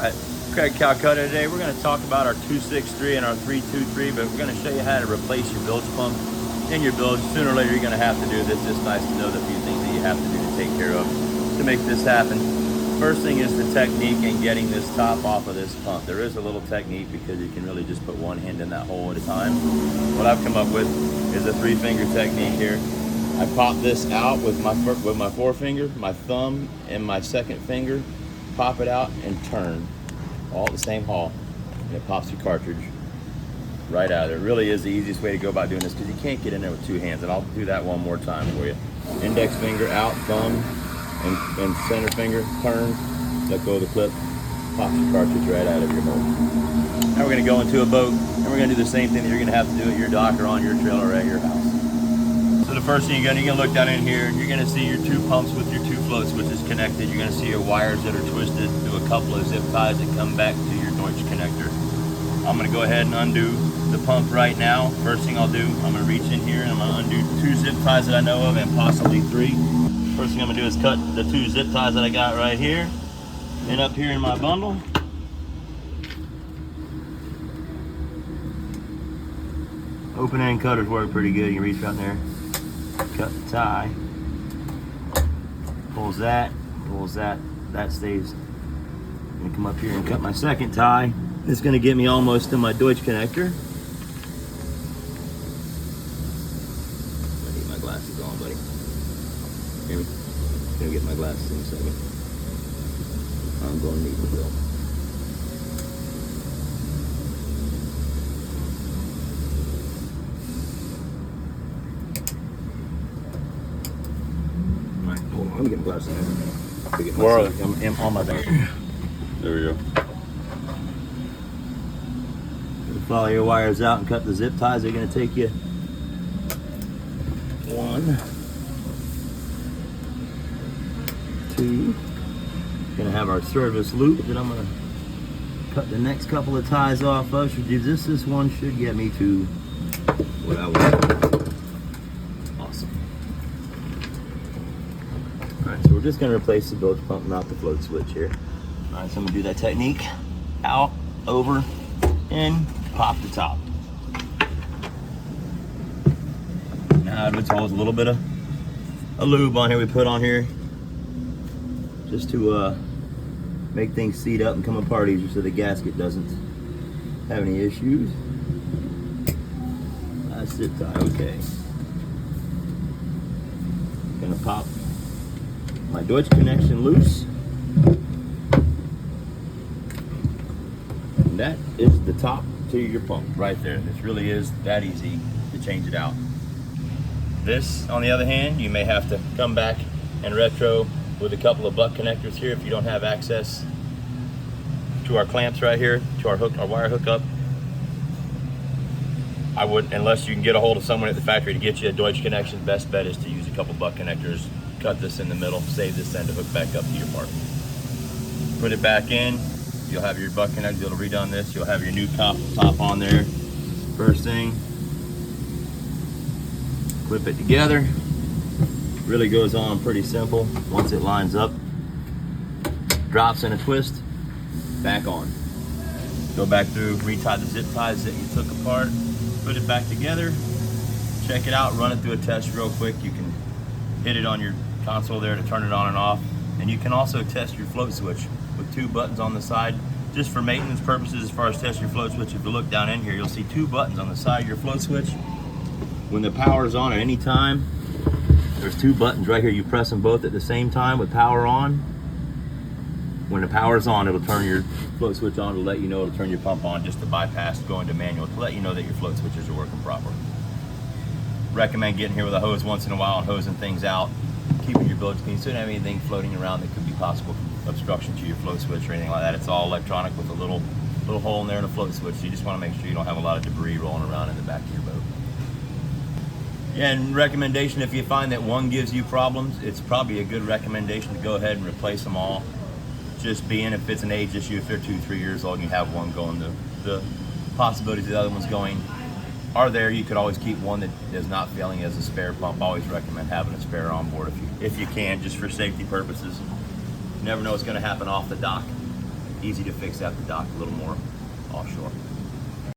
Alright, Craig Calcutta today. We're going to talk about our 263 and our 323, but we're going to show you how to replace your bilge pump in your bilge. Sooner or later you're going to have to do this. It's nice to know the few things that you have to do to take care of to make this happen. First thing is the technique in getting this top off of this pump. There is a little technique because you can really just put one hand in that hole at a time. What I've come up with is a 3-finger technique here. I pop this out with my forefinger, my thumb, and my second finger. Pop it out and turn, all at the same haul, and it pops your cartridge right out of there. It really is the easiest way to go about doing this because you can't get in there with 2 hands, and I'll do that one more time for you. Index finger out, thumb, and center finger, turn, let go of the clip, pops your cartridge right out of your hole. Now we're going to go into a boat, and we're going to do the same thing that you're going to have to do at your dock or on your trailer or at your house. So the first thing you're gonna look down in here, and you're gonna see your 2 pumps with your 2 float switches connected. You're gonna see your wires that are twisted to a couple of zip ties that come back to your Deutsch connector. I'm gonna go ahead and undo the pump right now. First thing I'll do, I'm gonna reach in here and I'm gonna undo 2 zip ties that I know of and possibly 3. First thing I'm gonna do is cut the 2 zip ties that I got right here and up here in my bundle. Open end cutters work pretty good. You can reach out there, cut the tie, pulls that, that stays. I'm gonna come up here and cut my second tie. It's gonna get me almost to my Deutsch connector. I need my glasses on, buddy. Hear me? I'm gonna get my glasses in a second. I'm gonna need them, Bill. Let me get my glasses in. Where are they? I'm on my back. There we go. Follow your wires out and cut the zip ties. They're going to take you 1, 2. Going to have our service loop that I'm going to cut the next couple of ties off of. This one should get me to what I want. Alright, so we're just going to replace the bilge pump, not the float switch here. Alright, so I'm going to do that technique. Out, over, in, pop the top. Now out of its holes, a little bit of a lube on here we put on here just to make things seat up and come apart easier so the gasket doesn't have any issues. That's it, okay. Gonna pop my Deutsch connection loose. And that is the top to your pump right there. This really is that easy to change it out. This, on the other hand, you may have to come back and retro with a couple of butt connectors here if you don't have access to our clamps right here, to our wire hookup. I would, unless you can get a hold of someone at the factory to get you a Deutsch connection, best bet is to use a couple butt connectors. Cut this in the middle, save this end to hook back up to your part. Put it back in, you'll have your butt connector, it'll read on this, you'll have your new top on there. First thing, clip it together. Really goes on pretty simple. Once it lines up, drops in a twist, back on. Go back through, retie the zip ties that you took apart, put it back together, check it out, run it through a test real quick. You can hit it on your console there to turn it on and off, and you can also test your float switch with 2 buttons on the side just for maintenance purposes. As far as testing your float switch, if you look down in here, you'll see 2 buttons on the side of your float switch. When the power is on at any time, there's 2 buttons right here. You press them both at the same time with power on. When the power is on, it'll turn your float switch on to let you know, it'll turn your pump on just to bypass going to manual to let you know that your float switches are working properly. Recommend getting here with a hose once in a while and hosing things out, keeping your bilge clean so you don't have anything floating around that could be possible obstruction to your float switch or anything like that. It's all electronic with a little hole in there and a float switch, so you just want to make sure you don't have a lot of debris rolling around in the back of your boat. Yeah, and recommendation, if you find that one gives you problems, it's probably a good recommendation to go ahead and replace them all. Just being, if it's an age issue, if they're 2-3 years old and you have one going, the possibilities of the other one's going are there. You could always keep one that is not failing as a spare pump. Always recommend having a spare on board if you can, just for safety purposes. You never know what's going to happen off the dock. easy to fix at the dock, a little more offshore.